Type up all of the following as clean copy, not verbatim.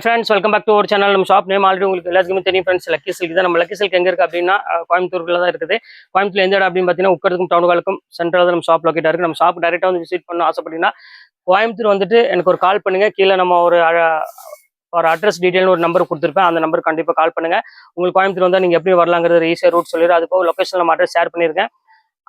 Friends welcome back to ஒரு channel. நம்ம shop name already உங்களுக்கு எல்லாத்துக்குமே தெரியும் ஃப்ரெண்ட்ஸ். லக்கி சில்க் தான். நம்ம லக்கி சில்க் எங்கே இருக்குது அப்படின்னா கோயம்புத்தூர்ல தான் இருக்குது. கோயம்புத்தூர் எந்த இடம் அப்படின்னு பார்த்தீங்கன்னா உட்கறதுக்கும் டவுனுக்கும் சென்ட்ரல் தான் நம்ம ஷாப் லொக்கேட்டாக இருக்குது. நம்ம ஷாப் டேரெக்டாக வந்து விசிட் பண்ண ஆசைப்பட்டீங்கன்னா கோயம்புத்தூர் வந்துட்டு எனக்கு ஒரு கால் பண்ணுங்க. கீழே நம்ம ஒரு அட்ரஸ் டீட்டெயில் ஒரு நம்பர் கொடுத்துருப்பேன். அந்த நம்பருக்கு கண்டிப்பாக கால் பண்ணுங்க. உங்களுக்கு கோயம்புத்தூர் வந்தால் நீங்கள் எப்படி வரலாங்கிறது ஈஸியாக ரூட் சொல்லிடுறேன். அது போக லொக்கேஷன் நம்ம அட்ரஸ் ஷேர் பண்ணியிருக்கேன்.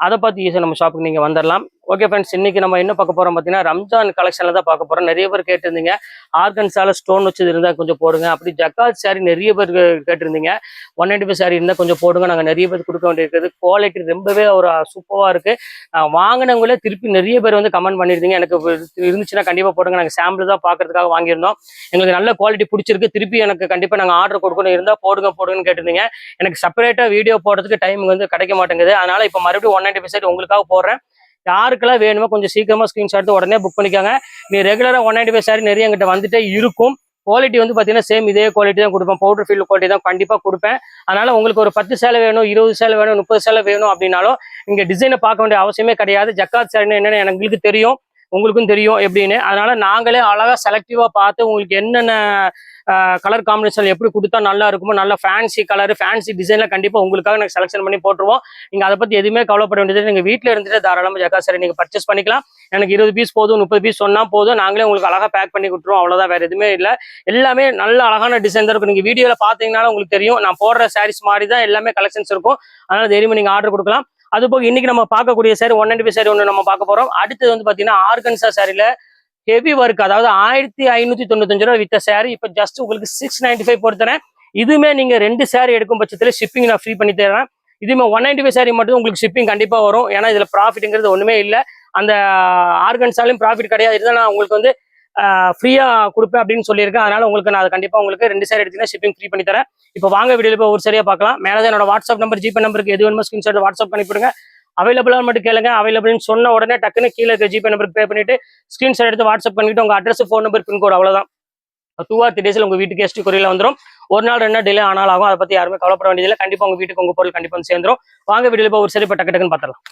அதை பார்த்து ஈஸியாக நம்ம ஷாப்புக்கு நீங்கள் வந்துடலாம். ஓகே ஃப்ரெண்ட்ஸ், இன்னைக்கு நம்ம என்ன பார்க்க போகிறோம் பார்த்தீங்கன்னா ரம்ஜான் கலெக்ஷனில் தான் பார்க்க போகிறோம். நிறைய பேர் கேட்டிருந்தீங்க ஆர்கன்ஸால ஸ்டோன் வச்சது இருந்தால் கொஞ்சம் போடுங்க, அப்படி ஜக்காத் சாரி நிறைய பேர் கேட்டிருந்தீங்க. 195 சாரி இருந்தால் கொஞ்சம் போடுங்க, நாங்கள் நிறைய பேர் கொடுக்க வேண்டியிருக்குது. குவாலிட்டி ரொம்பவே ஒரு சூப்பராக இருக்குது. வாங்கினவங்களே திருப்பி நிறைய பேர் வந்து கமெண்ட் பண்ணியிருந்தீங்க, எனக்கு இருந்துச்சுன்னா கண்டிப்பாக போடுங்க, நாங்கள் சாம்பிள் தான் பார்க்கறதுக்காக வாங்கியிருந்தோம், எங்களுக்கு நல்ல குவாலிட்டி பிடிச்சிருக்கு, திருப்பி எனக்கு கண்டிப்பாக நாங்கள் ஆர்டர் கொடுக்கணும், இருந்தால் போடுங்கன்னு கேட்டிருந்தீங்க. எனக்கு செப்பரேட்டாக வீடியோ போடுறதுக்கு டைம் வந்து கிடைக்க மாட்டேங்குது. அதனால் இப்போ மறுபடியும் 195 சாரி உங்களுக்காக போடுறேன். யாருக்கெல்லாம் வேணுமோ கொஞ்சம் சீக்கிரமா ஸ்கிரீன்ஷாட் எடுத்து உடனே புக் பண்ணிக்காங்க. நீ ரெகுலரா 195 சாரி நிறைய எங்கிட்ட வந்துட்டே இருக்கும். குவாலிட்டி வந்து பார்த்தீங்கன்னா சேம் இதே குவாலிட்டி தான் கொடுப்பேன், பவுடர் ஃபீல்டு குவாலிட்டி தான் கண்டிப்பாக கொடுப்பேன். அதனால உங்களுக்கு ஒரு 10 சேலை வேணும், 20 சேலை வேணும், 30 சேலை வேணும் அப்படின்னாலும் இங்கே டிசைனை பார்க்க வேண்டிய அவசியமே கிடையாது. ஜக்காத் சாரின்னு என்னென்னு எங்களுக்கு தெரியும், உங்களுக்கும் தெரியும் எப்படின்னு. அதனால நாங்களே அழகாக செலக்டிவாக பார்த்து உங்களுக்கு என்னென்ன கலர் காம்பினேஷன் எப்படி கொடுத்தா நல்லா இருக்குமோ, நல்ல ஃபேன்சி கலர் ஃபேன்சி டிசைனில் கண்டிப்பாக உங்களுக்காக நாங்கள் செலெக்ஷன் பண்ணி போட்டுருவோம். நீங்கள் அதை பற்றி எதுவுமே கவலைப்பட வேண்டியது. நீங்கள் வீட்டில் இருந்துட்டு தாராளமாக ஜக்காத் சாரி நீங்கள் பர்ச்சேஸ் பண்ணிக்கலாம். எனக்கு 20 பீஸ் போதும், 30 பீஸ் சொன்னால் போதும், நாங்களே உங்களுக்கு அழகாக பேக் பண்ணி கொடுத்துருவோம். அவ்வளோதான், வேறு எதுவுமே இல்லை. எல்லாமே நல்ல அழகான டிசைன் தான் இருக்கும். நீங்கள் வீடியோவில் பார்த்தீங்கன்னாலும் உங்களுக்கு தெரியும், நான் போடுற சாரீஸ் மாதிரி தான் எல்லாமே கலெக்ஷன்ஸ் இருக்கும். அதனால் தைரியமாக நீங்கள் ஆர்டர் கொடுக்கலாம். அது போக இன்னைக்கு நம்ம பார்க்கக்கூடிய சாரி 195 சாரி ஒன்று நம்ம பார்க்க போகிறோம். அடுத்தது வந்து பார்த்தீங்கன்னா ஆர்கன்ஸா சாரியில் ஹெவி ஒர்க், அதாவது 1595 ரூபா வித்த சாரி இப்போ ஜஸ்ட் உங்களுக்கு 695 போட்டுறேன். இதுவுமே நீங்கள் 2 சாரி எடுக்கும் பட்சத்தில் ஷிப்பிங் நான் ஃப்ரீ பண்ணி தரேன். இதுவுமே 195 சாரி மட்டும் உங்களுக்கு ஷிப்பிங் கண்டிப்பாக வரும். ஏன்னா இதில் ப்ராஃபிட்டுங்கிறது ஒன்றுமே இல்லை. அந்த ஆர்கன்ஸாலையும் ப்ராஃபிட் கிடையாது. இதுதான் நான் உங்களுக்கு வந்து ஃப்ரீயாக கொடுப்பேன் அப்படின்னு சொல்லியிருக்கேன். அதனால உங்களுக்கு நான் கண்டிப்பாக உங்களுக்கு 2 சாரி எடுத்தீங்கன்னா ஷிப்பிங் ஃப்ரீ பண்ணி தரேன். இப்போ வாங்க வீடியோவில் போய் ஒரு சரியாக பார்க்கலாம். மேலே தான் என்னோட வாட்ஸ்அப் நம்பர், ஜிபே நம்பருக்கு எது வேணுமோ ஸ்கிரீன்ஷாட் வாட்ஸ்அப் பண்ணிவிடுங்க. அவைலபிளாக மட்டும் கேளுங்க. அவைலபிள்னு சொன்ன உடனே டக்குன்னு கீழே இருக்க ஜிபே நம்பருக்கு பே பண்ணிட்டு ஸ்கிரீன்ஷாட் எடுத்து வாட்ஸ்அப் பண்ணிட்டு உங்கள் அட்ரஸ், ஃபோன் நம்பர், பின்கோடு, அவ்வளோதான். 2 or 3 டேஸில் உங்கள் வீட்டுக்கு எஸ்டி கொரியரில் வந்துடும். ஒரு நாள் 2 நாள் டிலே ஆனாலும் ஆகும். அதை பற்றி யாருமே கவலைப்பட வேண்டியதில்லை. கண்டிப்பாக உங்கள் வீட்டுக்கு உங்கள் பொருள் கண்டிப்பாக வந்து சேர்ந்துடும். வாங்க வீடியோவில் போய் ஒரு சரி இப்போ டக்குன்னு பார்த்துடலாம்.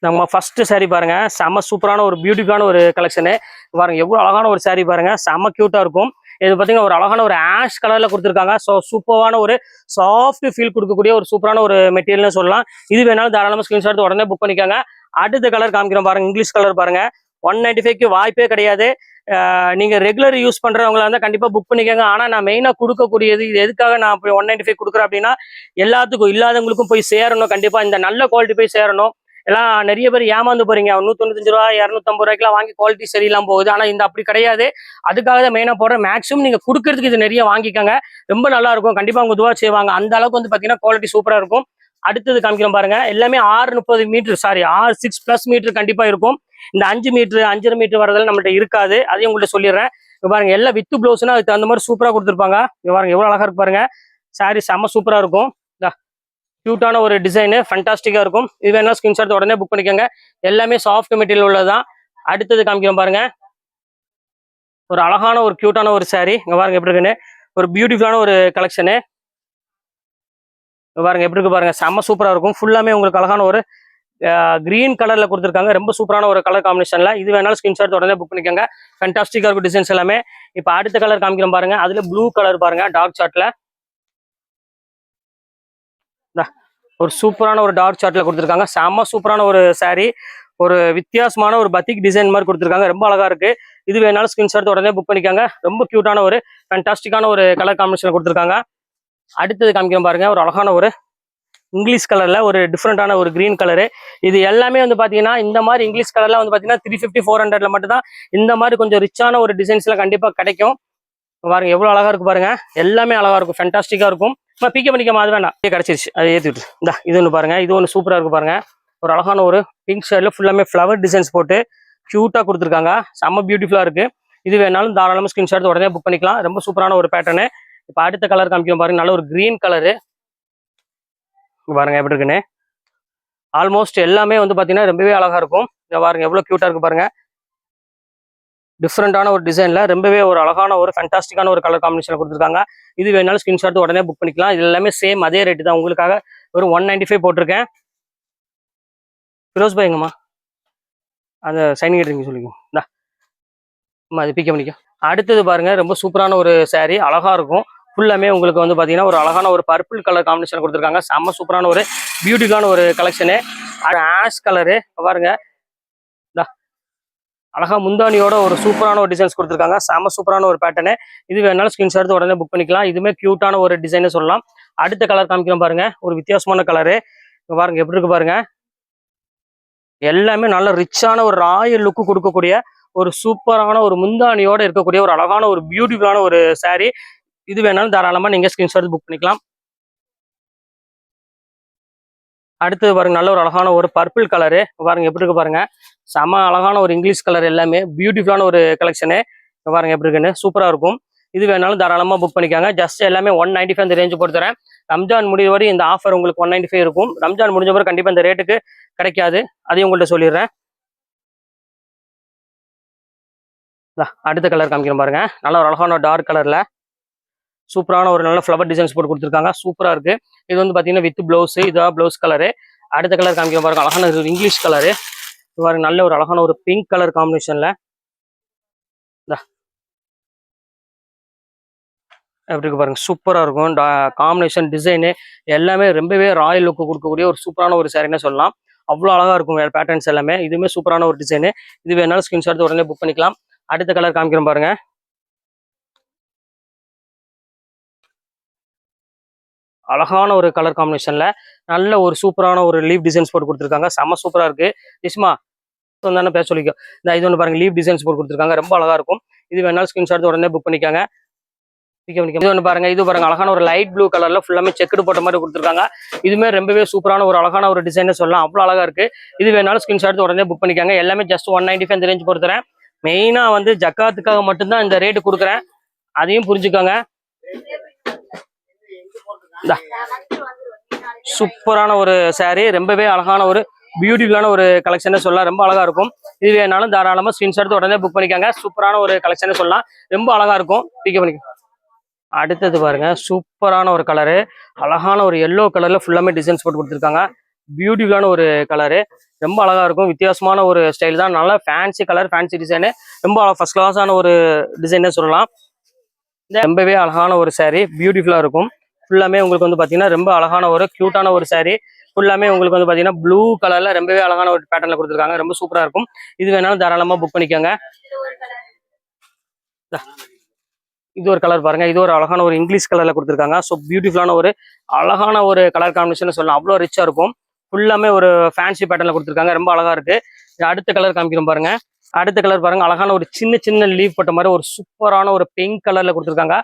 நம்ம ஃபர்ஸ்ட் சாரி பாருங்க, செம்ம சூப்பரான ஒரு பியூட்டிஃபுல்லான ஒரு கலெக்ஷனு பாருங்க. எவ்வளோ அழகான ஒரு சாரி பாருங்க, செம்ம கியூட்டா இருக்கும். இது பார்த்தீங்கன்னா ஒரு அழகான ஒரு ஆஷ் கலர்ல கொடுத்துருக்காங்க. ஸோ சூப்பரான ஒரு சாஃப்ட் ஃபீல் கொடுக்கக்கூடிய ஒரு சூப்பரான ஒரு மெட்டீரியல்னு சொல்லலாம். இது வேணாலும் தாராளமாக ஸ்கிரீன்ஷாட் உடனே புக் பண்ணிக்காங்க. அடுத்த கலர் காமிக்கிறோம் பாருங்க, இங்கிலீஷ் கலர் பாருங்க. 195க்கு வாய்ப்பே கிடையாது. நீங்க ரெகுலர் யூஸ் பண்றவங்களா இருந்தால் கண்டிப்பா புக் பண்ணிக்கோங்க. ஆனா நான் மெயினா கொடுக்கக்கூடியது இது எதுக்காக நான் 195 கொடுக்குறேன் அப்படின்னா எல்லாத்துக்கும் இல்லாதவங்களுக்கும் போய் சேரணும். கண்டிப்பா இந்த நல்ல குவாலிட்டி போய் சேரணும். எல்லாம் நிறைய பேர் ஏமாந்து போறீங்க, 195 ரூபா 250 ரூபாய்க்குலாம் வாங்கி குவாலிட்டி சரியில்லாம போகுது. ஆனா இந்த அப்படி கிடையாது. அதுக்காக தான் மெயினா போடுறேன். மேக்ஸிமம் நீங்க கொடுக்கறதுக்கு இது நிறைய வாங்கிக்கோங்க, ரொம்ப நல்லா இருக்கும். கண்டிப்பா அவங்க துவா செய்வாங்க. அந்த அளவுக்கு வந்து பாத்தீங்கன்னா குவாலிட்டி சூப்பரா இருக்கும். அடுத்தது காமிக்கிறோம் பாருங்க, எல்லாமே 630 மீட்டர், சாரி 6+ மீட்டர் கண்டிப்பா இருக்கும். இந்த 5 மீட்டர் 5.5 மீட்டர் வரதெல்லாம் நம்மள்ட்ட இருக்காது. அதையும் உங்கள்கிட்ட சொல்லிடுறேன். இங்க பாருங்க, எல்லாம் வித்து ப்ளவுஸ்னா அதுக்கு அந்த மாதிரி சூப்பரா கொடுத்துருப்பாங்க. இங்க பாருங்க எவ்வளவு அழகா இருக்கு பாருங்க. சாரி செம்ம சூப்பரா இருக்கும். கியூட்டான ஒரு டிசைனு, ஃபண்டாஸ்டிக்கா இருக்கும். இது வேணா ஸ்கிரீன்ஷாட் உடனே புக் பண்ணிக்கோங்க. எல்லாமே சாஃப்ட் மெட்டீரியல் உள்ளதான். அடுத்தது காமிக்கிறோம் பாருங்க, ஒரு அழகான ஒரு கியூட்டான ஒரு சாரி. இங்க பாருங்க எப்படி இருக்குன்னு, ஒரு பியூட்டிஃபுல்லான ஒரு கலெக்ஷனு. பாருங்க எப்படி இருக்கு பாருங்க, செம்ம சூப்பரா இருக்கும். ஃபுல்லாமே உங்களுக்கு அழகான ஒரு கிரீன் கலர்ல கொடுத்துருக்காங்க. ரொம்ப சூப்பரான ஒரு கலர் காம்பினேஷன்ல. இது வேணாலும் ஸ்கிரீன்ஷாட் உடனே புக் பண்ணிக்கோங்க. ஃபண்டாஸ்டிக்கா இருக்கும் டிசைன்ஸ் எல்லாமே. இப்போ அடுத்த கலர் காமிக்கிறோம் பாருங்க, அதுல ப்ளூ கலர் பாருங்க, டார்க் சார்ட்ல ஒரு சூப்பரான ஒரு டார்க் சார்ட்ல கொடுத்துருக்காங்க. செம்ம சூப்பரான ஒரு சாரி, ஒரு வித்தியாசமான ஒரு பத்திக் டிசைன் மாதிரி கொடுத்துருக்காங்க. ரொம்ப அழகா இருக்கு. இது வேணாலும் ஸ்கிரீன்ஷாட் உடனே புக் பண்ணிக்கோங்க. ரொம்ப கியூட்டான ஒரு ஃபண்டாஸ்டிக்கான ஒரு கலர் காம்பினேஷன் கொடுத்துருக்காங்க. அடுத்தது காமிக்கிறோம் பாருங்க, ஒரு அழகான ஒரு இங்கிலீஷ் கலர்ல ஒரு டிஃப்ரெண்டான ஒரு கிரீன் கலரு. இது எல்லாமே வந்து பாத்தீங்கன்னா இந்த மாதிரி இங்கிலீஷ் கலர்ல வந்து பாத்தீங்கன்னா 350 400ல மட்டும் தான் இந்த மாதிரி கொஞ்சம் ரிச்சான ஒரு டிசைன்ஸ்ல கண்டிப்பா கிடைக்கும். பாருங்க எவ்வளவு அழகா இருக்கு பாருங்க, எல்லாமே அழகா இருக்கும், ஃபண்டாஸ்டிக்கா இருக்கும். பிக்க பண்ணிக்காம அது வேண்டாம், கிடைச்சிருச்சு, அதை ஏற்றிட்டு இந்த இது ஒன்று பாருங்க. இது ஒன்று சூப்பரா இருக்கு பாருங்க. ஒரு அழகான ஒரு பிங்க் ஷேட்ல ஃபுல்லாமே ஃப்ளவர் டிசைன்ஸ் போட்டு கியூட்டா கொடுத்துருக்காங்க. செம்ம பியூட்டிஃபுல்லா இருக்கு. இது வேணாலும் தாராளமாக ஸ்கிரீன்ஷாட் உடனே புக் பண்ணிக்கலாம். ரொம்ப சூப்பரான ஒரு பேட்டர்னு. இப்போ அடுத்த கலர் காமிக்கும் பாருங்க, நல்ல ஒரு கிரீன் கலரு பாருங்க எப்படி இருக்குன்னு. ஆல்மோஸ்ட் எல்லாமே வந்து பாத்தீங்கன்னா ரொம்பவே அழகா இருக்கும். இங்க பாருங்க எவ்வளவு கியூட்டா இருக்கு பாருங்க. டிஃப்ரெண்டான ஒரு டிசைன்ல ரொம்பவே ஒரு அழகான ஒரு ஃபண்டாஸ்டிக்கான ஒரு கலர் காம்பினேஷன் கொடுத்துருக்காங்க. இது வேணாலும் ஸ்கிரீன்ஷாட் உடனே புக் பண்ணிக்கலாம். இது எல்லாமே சேம் அதே ரேட்டு தான். உங்களுக்காக ஒரு 195 போட்டிருக்கேன். ஃபிரோஸ் பாய் எங்கம்மா அந்த சைனிங் எடுத்து சொல்லிக்கோ. இந்தா அது பிக்க பண்ணிக்கோ. அடுத்தது பாருங்க, ரொம்ப சூப்பரான ஒரு saree, அழகா இருக்கும். ஃபுல்லாமே உங்களுக்கு வந்து பாத்தீங்கன்னா ஒரு அழகான ஒரு பர்பிள் கலர் காம்பினேஷன் கொடுத்துருக்காங்க. செம்ம சூப்பரான ஒரு பியூட்டிஃபுல்லான ஒரு கலெக்ஷனு. ஆஷ் கலரு பாருங்க, அழகா முந்தானியோட ஒரு சூப்பரான ஒரு டிசைன்ஸ் கொடுத்துருக்காங்க. செம்ம சூப்பரான ஒரு பேட்டர்னு. இது வேணாலும் ஸ்கிரீன்ஷாட் எடுத்து உடனே புக் பண்ணிக்கலாம். இதுவுமே கியூட்டான ஒரு டிசைன்னு சொல்லலாம். அடுத்த கலர் காமிக்கிறோம் பாருங்க, ஒரு வித்தியாசமான கலரு. பாருங்க எப்படி இருக்கு பாருங்க. எல்லாமே நல்ல ரிச்சான ஒரு ராயல் லுக்கு கொடுக்கக்கூடிய ஒரு சூப்பரான ஒரு முந்தானியோட இருக்கக்கூடிய ஒரு அழகான ஒரு பியூட்டிஃபுல்லான ஒரு saree. இது வேணாலும் தாராளமா நீங்க ஸ்கிரீன்ஷாட் புக் பண்ணிக்கலாம். அடுத்தது பாருங்க, நல்ல ஒரு அழகான ஒரு பர்பிள் கலரு. பாருங்க எப்படி இருக்கு பாருங்க. செம அழகான ஒரு இங்கிலீஷ் கலர், எல்லாமே பியூட்டிஃபுல்லான ஒரு கலெக்ஷனு. பாருங்க எப்படி இருக்குன்னு, சூப்பரா இருக்கும். இது வேணாலும் தாராளமா புக் பண்ணிக்காங்க. ஜஸ்ட் எல்லாமே 195 இந்த ரேஞ்சு பொறுத்துறேன். ரம்ஜான் முடிவு வரை இந்த ஆஃபர் உங்களுக்கு 195 இருக்கும். ரம்ஜான் முடிஞ்ச பிறகு கண்டிப்பா இந்த ரேட்டுக்கு கிடைக்காது, அதையும் உங்கள்கிட்ட சொல்லிடுறேன். அடுத்த கலர் காமிக்கிறேன் பாருங்க, நல்ல ஒரு அழகான டார்க் கலர்ல சூப்பரான ஒரு நல்ல ஃப்ளவர் டிசைன்ஸ் போட்டு கொடுத்துருக்காங்க. சூப்பரா இருக்கு. இது வந்து பாத்தீங்கன்னா வித் பிளவுஸ், இதான் பிளவுஸ் கலரு. அடுத்த கலர் காமிக்கிறேன் பாருங்க, அழகான ஒரு இங்கிலீஷ் கலரு. பாருங்க நல்ல ஒரு அழகான ஒரு பிங்க் கலர் காம்பினேஷன்ல எப்படி இருக்கு பாருங்க. சூப்பரா இருக்கும். காம்பினேஷன் டிசைனு எல்லாமே ரொம்பவே ராயல் லுக்கு கொடுக்கக்கூடிய ஒரு சூப்பரான ஒரு சாரின்னு சொல்லலாம். அவ்வளோ அழகா இருக்கும் பேட்டர்ன்ஸ் எல்லாமே. இதுவுமே சூப்பரான ஒரு டிசைனு. இது வேணாலும் ஸ்கிரீன்ஷாட் எடுத்து உடனே புக் பண்ணிக்கலாம். அடுத்த கலர் காமிக்கிறோம் பாருங்க, அழகான ஒரு கலர் காம்பினேஷன்ல நல்ல ஒரு சூப்பரான ஒரு லீவ் டிசைன்ஸ் போட்டு கொடுத்துருக்காங்க. செம்ம சூப்பரா இருக்கு. நிஷ்மா தானே பேச சொல்லிக்கோ. இந்த இது ஒன்று பாருங்க, லீவ் டிசைன்ஸ் போட்டு கொடுத்துருக்காங்க. ரொம்ப அழகா இருக்கும். இது வேணாலும் ஸ்கிரீன்ஷாட் எடுத்து உடனே புக் பண்ணிக்காங்க. இது ஒன்று பாருங்க, இது பாருங்க அழகான ஒரு லைட் ப்ளூ கலர்ல ஃபுல்லாமே செக்குடு போட்ட மாதிரி கொடுத்துருக்காங்க. இதுமே ரொம்பவே சூப்பரான ஒரு அழகான ஒரு டிசைன் சொல்லலாம். அவ்வளோ அழகா இருக்கு. இது வேணாலும் ஸ்கிரீன்ஷாட் எடுத்து உடனே புக் பண்ணிக்காங்க. எல்லாமே ஜஸ்ட் 195 இந்த ரேஞ்ச் பொறுத்துறேன். மெயினா வந்து ஜக்காத்துக்காக மட்டும்தான் இந்த ரேட்டு கொடுக்குறேன், அதையும் புரிஞ்சுக்கோங்க. சூப்பரான ஒரு saree, ரொம்பவே அழகான ஒரு பியூட்டிஃபுல்லான ஒரு கலெக்ஷன் சொல்லலாம். ரொம்ப அழகா இருக்கும். இது வேணாலும் தாராளமா ஸ்கிரீன்ஷாட் எடுத்து உடனே புக் பண்ணிக்காங்க. சூப்பரான ஒரு கலெக்ஷன் சொல்லலாம். ரொம்ப அழகா இருக்கும். பிக் பண்ணிக்க. அடுத்தது பாருங்க, சூப்பரான ஒரு கலரு, அழகான ஒரு எல்லோ கலர்ல ஃபுல்லாமே டிசைன்ஸ் போட்டு கொடுத்துருக்காங்க. பியூட்டிஃபுல்லான ஒரு கலரு, ரொம்ப அழகா இருக்கும். வித்தியாசமான ஒரு ஸ்டைல் தான். நல்லா ஃபேன்சி கலர், ஃபேன்சி டிசைனு, ரொம்ப ஃபர்ஸ்ட் கிளாஸான ஒரு டிசைனே சொல்லலாம். ரொம்பவே அழகான ஒரு saree, பியூட்டிஃபுல்லா இருக்கும். ஃபுல்லாமே உங்களுக்கு வந்து பாத்தீங்கன்னா ரொம்ப அழகான ஒரு கியூட்டான ஒரு saree. ஃபுல்லாமே உங்களுக்கு வந்து பாத்தீங்கன்னா ப்ளூ கலர்ல ரொம்பவே அழகான ஒரு பேட்டர்ல கொடுத்துருக்காங்க. ரொம்ப சூப்பரா இருக்கும். இது வேணாலும் தாராளமா புக் பண்ணிக்கோங்க. இது ஒரு கலர் பாருங்க, இது ஒரு அழகான ஒரு இங்கிலீஷ் கலர்ல கொடுத்துருக்காங்க. ஸோ பியூட்டிஃபுல்லான ஒரு அழகான ஒரு கலர் காம்பினேஷன் சொல்லலாம். அவ்வளோ ரிச்சா இருக்கும். ஃபுல்லாமே ஒரு ஃபேன்சி பேட்டர்ல கொடுத்துருக்காங்க. ரொம்ப அழகா இருக்கு. அடுத்த கலர் காமிக்கிறோம் பாருங்க. அடுத்த கலர் பாருங்க, அழகான ஒரு சின்ன சின்ன லீவ் போட்ட மாதிரி ஒரு சூப்பரான ஒரு பிங்க் கலர்ல கொடுத்துருக்காங்க.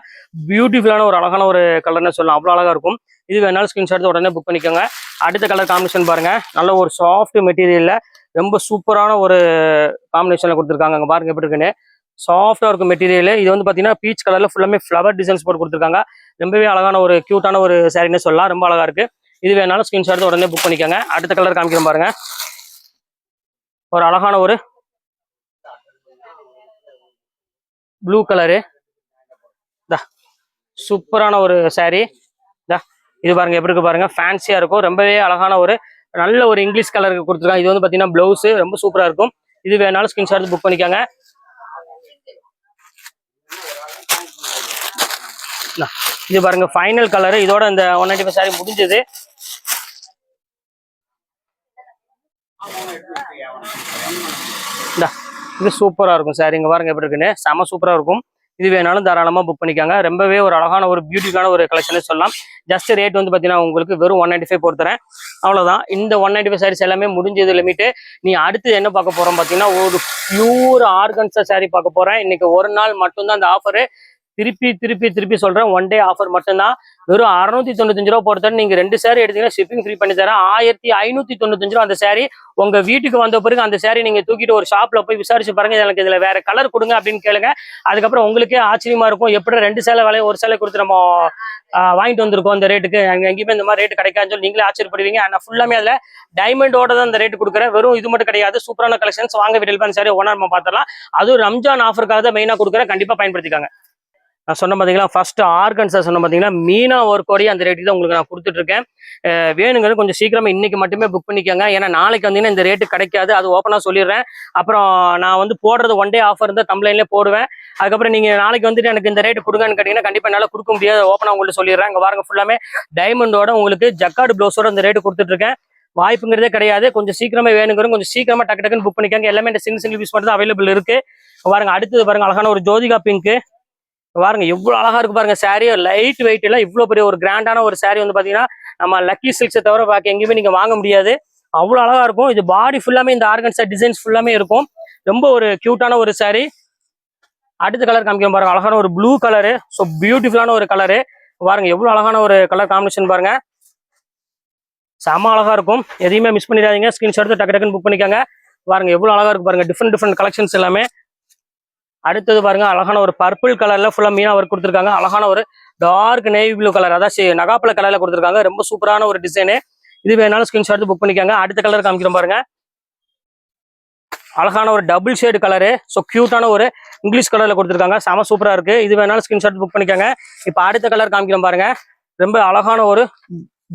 பியூட்டிஃபுல்லான ஒரு அழகான ஒரு கலர்னு சொல்லலாம். அவ்வளோ அழகா இருக்கும். இது வேணாலும் ஸ்கிரீன்ஷாட் உடனே புக் பண்ணிக்கோங்க. அடுத்த கலர் காம்பினேஷன் பாருங்க, நல்ல ஒரு சாஃப்ட் மெட்டீரியல்ல ரொம்ப சூப்பரான ஒரு காம்பினேஷன்ல கொடுத்துருக்காங்க. அங்க பாருங்க எப்படி இருக்குன்னு, சாஃப்டா இருக்கும் மெட்டீரியல். இது வந்து பாத்தீங்கன்னா பீச் கலர்ல ஃபுல்லாமே ஃபிளவர் டிசைன்ஸ் போட்டு கொடுத்துருக்காங்க. ரொம்பவே அழகான ஒரு கியூட்டான ஒரு சாரின்னு சொல்லலாம். ரொம்ப அழகா இருக்கு. இது வேணாலும் ஸ்கிரீன்ஷாட் உடனே புக் பண்ணிக்கோங்க. அடுத்த கலர் காமிக்கிறோம் பாருங்க, ஒரு அழகான ஒரு ப்ளூ கலரு, சூப்பரான ஒரு saree. இது பாருங்க எப்படி இருக்கு பாருங்க, ஃபேன்சியா இருக்கும். ரொம்பவே அழகான ஒரு நல்ல ஒரு இங்கிலீஷ் கலருக்கு கொடுத்துருக்காங்க. இது வந்து பாத்தீங்கன்னா பிளவுஸ் ரொம்ப சூப்பரா இருக்கும். இது வேணாலும் ஸ்கிரீன்ஷாட் புக் பண்ணிக்கோங்க. இது பாருங்க ஃபைனல் கலரு. இதோட இந்த 195 saree முடிஞ்சது. இது சூப்பரா இருக்கும் சார். இங்க பாருங்க எப்படி இருக்குன்னு, செம சூப்பரா இருக்கும். இது வேணாலும் தாராளமா புக் பண்ணிக்காங்க. ரொம்பவே ஒரு அழகான ஒரு பியூட்டிஃபுல்லான ஒரு கலெக்ஷனே சொல்லலாம். ஜஸ்ட் ரேட் வந்து பாத்தீங்கன்னா உங்களுக்கு வெறும் 195 போட்டுறேன். அவ்வளவுதான். இந்த 195 சாரீஸ் எல்லாமே முடிஞ்சது லிமிட். நீ அடுத்து என்ன பார்க்க போறோம் பாத்தீங்கன்னா, ஒரு பியூர் ஆர்கன்ஸா சாரி பார்க்க போறேன். இன்னைக்கு ஒரு நாள் மட்டும்தான் அந்த ஆஃபரு. திருப்பி சொல்றேன், ஒன் டே ஆஃபர் மட்டும்தான். வெறும் 695 ரூபா பொறுத்தவரை நீங்க 2 சாரி எடுத்தீங்கன்னா ஷிப்பிங் ஃப்ரீ பண்ணி தரேன். 1595 ரூபா அந்த சாரி. உங்க வீட்டுக்கு வந்த பிறகு அந்த சாரி நீங்க தூக்கிட்டு ஒரு ஷாப்ல போய் விசாரிச்சு பாருங்க, எனக்கு இதுல வேற கலர் கொடுங்க அப்படின்னு கேளுங்க. அதுக்கப்புறம் உங்களுக்கே ஆச்சரியமா இருக்கும், எப்படி 2 சேலை விலையை ஒரு சேலை கொடுத்து நம்ம வாங்கிட்டு வந்திருக்கோம் அந்த ரேட்டுக்கு. எங்கேயுமே இந்த மாதிரி ரேட்டு கிடைக்காதுன்னு சொல்லி நீங்களே ஆச்சரியப்படுவீங்க. நான் ஃபுல்லாமே அதுல டைமண்டோட தான் அந்த ரேட்டு கொடுக்குறேன். வெறும் இது மட்டும் கிடையாது, சூப்பரான கலெக்ஷன்ஸ். வாங்க வீட்டில் சாரி ஒன்னா நம்ம பார்த்துடலாம். அதுவும் ரம்ஜான் ஆஃபருக்காக தான் மெயினா கொடுக்குறேன். கண்டிப்பா பயன்படுத்திக்காங்க. நான் சொன்ன பார்த்தீங்களா ஃபர்ஸ்ட் ஆர்கன்ஸா சொன்ன பார்த்தீங்களா மீனா ஒர்க்கோடைய அந்த ரேட்டுக்கு தான் உங்களுக்கு நான் கொடுத்துட்டு இருக்கேன். வேணுங்கிறது கொஞ்சம் சீக்கிரமா இன்னைக்கு மட்டுமே புக் பண்ணிக்கோங்க. ஏன்னா நாளைக்கு வந்தீங்கன்னா இந்த ரேட்டு கிடைக்காது, அது ஓப்பனாக சொல்லிடுறேன். அப்புறம் நான் வந்து போடுறது ஒன் டே ஆஃபர் இருந்தால் தம்ப்லைன்லேயே போடுவேன். அதுக்கப்புறம் நீங்கள் நாளைக்கு வந்துட்டு எனக்கு இந்த ரேட்டு கொடுங்கன்னு கேட்டிங்கன்னா கண்டிப்பாக என்னால் கொடுக்க முடியாது, ஓப்பனாக உங்களுக்கு சொல்லிடுறேன். இங்கே பாருங்க ஃபுல்லாமே டைமண்டோட உங்களுக்கு ஜக்கார்டு ப்ளவுஸோட இந்த ரேட்டு கொடுத்துட்டு இருக்கேன். வாய்ப்புங்கிறதே கிடையாது. கொஞ்சம் சீக்கிரமா வேணுங்கிறோம், கொஞ்சம் சீக்கிரமா டக்கு டக்குன்னு புக் பண்ணிக்கோங்க. எல்லாமே இந்த சிங்கிள் பீஸ் மட்டும் தான் அவைலபிள் இருக்கு. பாருங்க அடுத்தது பாருங்க அழகான ஒரு ஜோதிகா பிங்க். பாருங்க எவ்வளவு அழகா இருக்கு பாருங்க சாரி, லைட் வெயிட் எல்லாம் இவ்வளவு பெரிய ஒரு கிராண்டான ஒரு சாரி வந்து பாத்தீங்கன்னா நம்ம லக்கி சில்க்ஸை தவிர பாக்க எங்கேயுமே நீங்க வாங்க முடியாது. அவ்வளவு அழகா இருக்கும். இது பாடி ஃபுல்லாமே இந்த ஆர்கன்ஸா டிசைன்ஸ் ஃபுல்லாமே இருக்கும். ரொம்ப ஒரு கியூட்டான ஒரு சாரி. அடுத்த கலர் காமிக்க பாருங்க அழகான ஒரு ப்ளூ கலரு. ஸோ பியூட்டிஃபுல்லான ஒரு கலரு. பாருங்க எவ்வளவு அழகான ஒரு கலர் காம்பினேஷன் பாருங்க, செம அழகா இருக்கும். எதையுமே மிஸ் பண்ணிடாதீங்க, ஸ்கிரீன்ஷாட் எடுத்து டக்கு டக்குன்னு புக் பண்ணிக்கோங்க. பாருங்க எவ்வளவு அழகா இருக்கு பாருங்க, டிஃப்ரெண்ட் கலெக்ஷன்ஸ் எல்லாமே. அடுத்தது பாருங்க அழகான ஒரு பர்பிள் கலர்ல ஃபுல்லா மீனா ஒர்க் கொடுத்துருக்காங்க. அழகான ஒரு டார்க் நேவி ப்ளூ கலர், அதாவது நகாப்பழ கலர்ல கொடுத்துருக்காங்க. ரொம்ப சூப்பரான ஒரு டிசைனு. இது வேணாலும் ஸ்கிரீன்ஷாட் எடுத்து புக் பண்ணிக்கோங்க. அடுத்த கலர் காமிக்கிறோம் பாருங்க, அழகான ஒரு டபுள் ஷேடு கலரு. ஸோ கியூட்டான ஒரு இங்கிலீஷ் கலர்ல கொடுத்துருக்காங்க, செம சூப்பரா இருக்கு. இது வேணாலும் ஸ்கிரீன்ஷாட் புக் பண்ணிக்கோங்க. இப்போ அடுத்த கலர் காமிக்கிறோம் பாருங்க, ரொம்ப அழகான ஒரு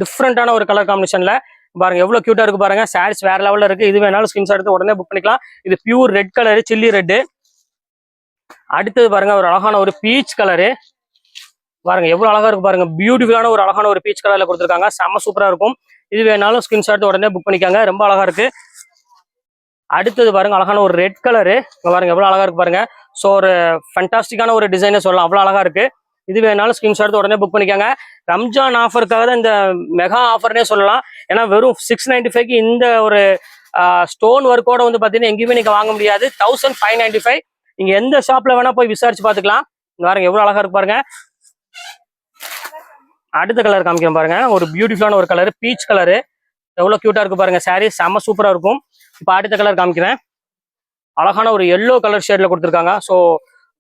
டிஃப்ரெண்டான ஒரு கலர் காம்பினேஷன்ல பாருங்க எவ்வளவு கியூட்டா இருக்கு பாருங்க. சாரீஸ் வேற லெவல்ல இருக்கு. இது வேணாலும் ஸ்கிரீன்ஷாட் எடுத்து உடனே புக் பண்ணிக்கலாம். இது pure red colour, chilli red. அடுத்தது பாருங்க ஒரு அழகான ஒரு பீச் கலரு. பாருங்க எவ்வளவு அழகா இருக்கு பாருங்க, பியூட்டிஃபுல்லான ஒரு அழகான ஒரு பீச் கலர்ல கொடுத்துருக்காங்க, செம சூப்பரா இருக்கும். இது வேணாலும் ஸ்கிரீன்ஷாட் உடனே புக் பண்ணிக்காங்க, ரொம்ப அழகா இருக்கு. அடுத்தது பாருங்க அழகான ஒரு ரெட் கலரு. பாருங்க எவ்வளவு அழகா இருக்கு பாருங்க. ஸோ ஒரு ஃபண்டாஸ்டிக்கான ஒரு டிசைனே சொல்லலாம், அவ்வளவு அழகா இருக்கு. இது வேணாலும் ஸ்கிரீன்ஷாட் உடனே புக் பண்ணிக்காங்க. ரம்ஜான் ஆஃபருக்காக தான் இந்த மெகா ஆஃபர்னே சொல்லலாம். ஏன்னா வெறும் 695க்கு இந்த ஒரு ஸ்டோன் ஒர்க்கோட வந்து பாத்தீங்கன்னா எங்கேயுமே நீங்க வாங்க முடியாது. 1595. நீங்க எந்த ஷாப்ல வேணா போய் விசாரிச்சு பாத்துக்கலாம். பாருங்க எவ்வளவு அழகா இருக்கு பாருங்க. அடுத்த கலர் காமிக்கிறேன் பாருங்க, ஒரு பியூட்டிஃபுல்லான ஒரு கலர், பீச் கலரு. எவ்வளவு கியூட்டா இருக்கு பாருங்க, சாரி செம்ம சூப்பரா இருக்கும். இப்போ அடுத்த கலர் காமிக்கிறேன், அழகான ஒரு எல்லோ கலர் ஷேட்ல கொடுத்துருக்காங்க. ஸோ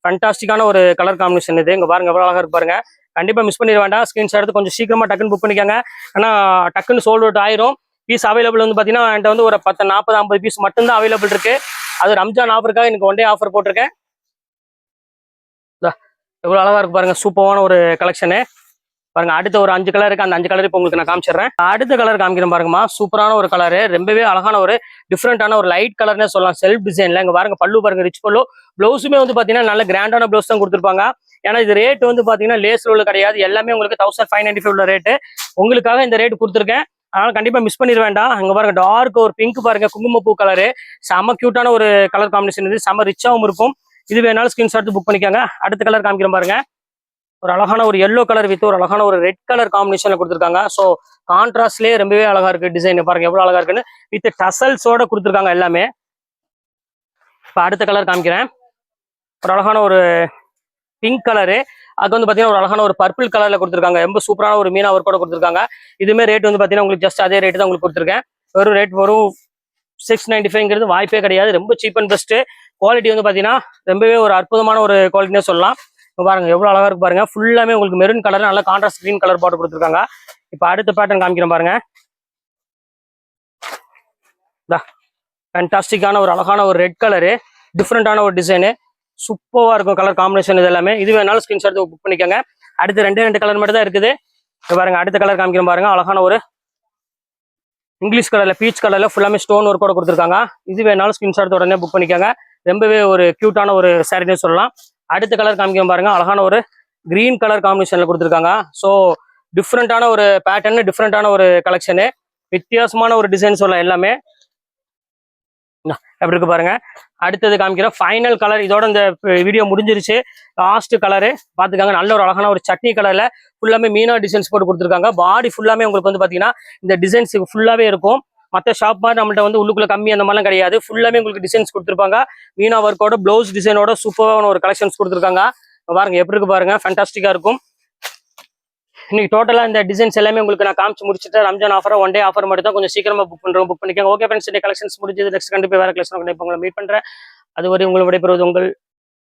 ஃபண்டாஸ்டிக்கான ஒரு கலர் காம்பினேஷன் இது. இங்க பாருங்க எவ்வளவு அழகா இருக்கு பாருங்க. கண்டிப்பா மிஸ் பண்ணிட வேண்டாம், ஸ்கிரீன்ஷாட் எடுத்து கொஞ்சம் சீக்கிரமா டக்குன்னு புக் பண்ணிக்காங்க. ஏன்னா டக்குன்னு சோல்ட் அவுட் ஆயிரும். பீஸ் அவைலபிள் வந்து பாத்தீங்கன்னா என்கிட்ட வந்து ஒரு 10, 40, 50 பீஸ் மட்டும்தான் அவைலபிள் இருக்கு. அது ரம்ஜான் ஆஃபருக்காக எனக்கு ஒன் டே ஆஃபர் போட்டிருக்கேன். எவ்வளவு அழகா இருக்கு பாருங்க, சூப்பரான ஒரு கலெக்ஷனு. பாருங்க அடுத்த ஒரு 5 கலர் இருக்கு, அந்த 5 கலர் இப்போ உங்களுக்கு நான் காமிச்சிடுறேன். அடுத்த கலர் காமிக்கிறேன் பாருங்கம்மா, சூப்பரான ஒரு கலரு, ரொம்பவே அழகான ஒரு டிஃப்ரெண்டான ஒரு லைட் கலர்னே சொல்லலாம். செல்ஃப் டிசைன்ல இங்க பாருங்க பல்லு பாருங்க, ரிச் பல்லு. பிளவுஸுமே வந்து பாத்தீங்கன்னா நல்ல கிராண்டான பிளவுஸ் தான் கொடுத்துருப்பாங்க. ஏன்னா இது ரேட் வந்து பாத்தீங்கன்னா லேஸ்ல உள்ள கிடையாது, எல்லாமே உங்களுக்கு 1595 உள்ள ரேட்டு. உங்களுக்காக இந்த ரேட் கொடுத்துருக்கேன், அதனால கண்டிப்பா மிஸ் பண்ணிட வேண்டாம். அங்க பாருங்க டார்க் ஒரு பிங்க் பாருங்க, குங்குமப்பூ கலரு, செம கியூட்டான ஒரு கலர் காம்பினேஷன். இது செம ரிச்சாவும் இருக்கும். இது வேணாலும் ஸ்கிரீன்ஷாட் புக் பண்ணிக்கோங்க. அடுத்த கலர் காமிக்கிறேன் பாருங்க, ஒரு அழகான ஒரு எல்லோ கலர் வித் ஒரு அழகான ஒரு ரெட் கலர் காம்பினேஷன்ல கொடுத்துருக்காங்க. ஸோ கான்ட்ராஸ்ட்லேயே ரொம்பவே அழகா இருக்கு டிசைன். பாருங்க எவ்வளவு அழகா இருக்குன்னு, வித் டசல்ஸோட கொடுத்துருக்காங்க எல்லாமே. இப்போ அடுத்த கலர் காமிக்கிறேன், ஒரு அழகான ஒரு பிங்க் கலரு. அது வந்து பாத்தீங்கன்னா ஒரு அழகான ஒரு பர்பிள் கலர்ல கொடுத்துருக்காங்க. ரொம்ப சூப்பரான ஒரு மீனா ஒர்க்கோட கொடுத்துருக்காங்க. இதுமே ரேட் வந்து பாத்தீங்கன்னா உங்களுக்கு ஜஸ்ட் அதே ரேட் தான் உங்களுக்கு கொடுத்துருக்கேன். வெறும் ரேட் வரும் 695ங்கிறது வாய்ப்பே கிடையாது. ரொம்ப சீப் அண்ட் பெஸ்ட். குவாலிட்டி வந்து பாத்தீங்கன்னா ரொம்பவே ஒரு அற்புதமான ஒரு குவாலிட்டினே சொல்லலாம். பாருங்க எவ்வளவு அழகா இருக்கு பாருங்க, ஃபுல்லாமே உங்களுக்கு மெரூன் கலர், நல்ல கான்ட்ராஸ்ட் கிரீன் கலர் போட்டு கொடுத்துருக்காங்க. இப்போ அடுத்த பேட்டர்ன் காமிக்கிறேன் பாருங்க, ஃபேண்டாஸ்டிக்கான ஒரு அழகான ஒரு ரெட் கலரு, டிஃப்ரெண்டான ஒரு டிசைனு, சூப்பராக இருக்கும் கலர் காம்பினேஷன். இது எல்லாமே இது வேணாலும் ஸ்கிரீன்ஷாட் புக் பண்ணிக்கோங்க. அடுத்து 2 கலர் மட்டும் தான் இருக்குது. பாருங்க அடுத்த கலர் காமிக்கிறேன் பாருங்க, அழகான ஒரு இங்கிலீஷ் கலர்ல பீச் கலர்ல ஃபுல்லாமே ஸ்டோன் ஒர்க்கோட கொடுத்துருக்காங்க. இது வேணாலும் ஸ்கிரீன்ஷாட் உடனே புக் பண்ணிக்கோங்க. ரொம்பவே ஒரு கியூட்டான ஒரு சாரினே சொல்லலாம். அடுத்த கலர் காமிக்கிறேன் பாருங்க, அழகான ஒரு கிரீன் கலர் காம்பினேஷன்ல கொடுத்துருக்காங்க. ஸோ டிஃப்ரெண்டான ஒரு பேட்டர்னு, டிஃப்ரெண்டான ஒரு கலெக்ஷனு, வித்தியாசமான ஒரு டிசைன் சொல்லலாம் எல்லாமே. எப்படி இருக்கு பாருங்க. அடுத்தது காமிக்கிற ஃபைனல் கலர், இதோட இந்த வீடியோ முடிஞ்சிருச்சு. லாஸ்ட் கலரு பாத்துக்காங்க, நல்ல ஒரு அழகான ஒரு சட்னி கலர்ல ஃபுல்லாமே மீனா டிசைன்ஸ் போட்டு கொடுத்துருக்காங்க. பாடி ஃபுல்லாமே உங்களுக்கு வந்து பாத்தீங்கன்னா இந்த டிசைன்ஸ் ஃபுல்லாவே இருக்கும். மற்ற ஷாப் மாதிரி நம்மள்ட்ட வந்து உள்ளுக்குள்ள கம்மி அந்த மாதிரிலாம் கிடையாது. ஃபுல்லாமே உங்களுக்கு டிசைன்ஸ் கொடுத்துருப்பாங்க. மீனா ஒர்க்கோட பிளவுஸ் டிசைனோட சூப்பரான ஒரு கலெக்ஷன்ஸ் கொடுத்துருக்காங்க. பாருங்க எப்படி இருக்கு பாருங்க, ஃபேண்டாஸ்டிக்கா இருக்கும். இன்னைக்கு டோட்டலா இந்த டிசைன்ஸ் எல்லாமே உங்களுக்கு நான் காமிச்சு முடிச்சுட்டு, Ramzan offer one day offer மட்டும் தான், கொஞ்சம் சீக்கிரமா புக் பண்ணிக்கோங்க. ஓகே ஃப்ரெண்ட்ஸ், இந்த கலெக்ஷன்ஸ் முடிஞ்சது. நெக்ஸ்ட் கண்டிப்பா வேற கலெக்ஷன் உங்களை மீட் பண்றேன். அதுவரை உங்களை விடைபெறுவது உங்கள்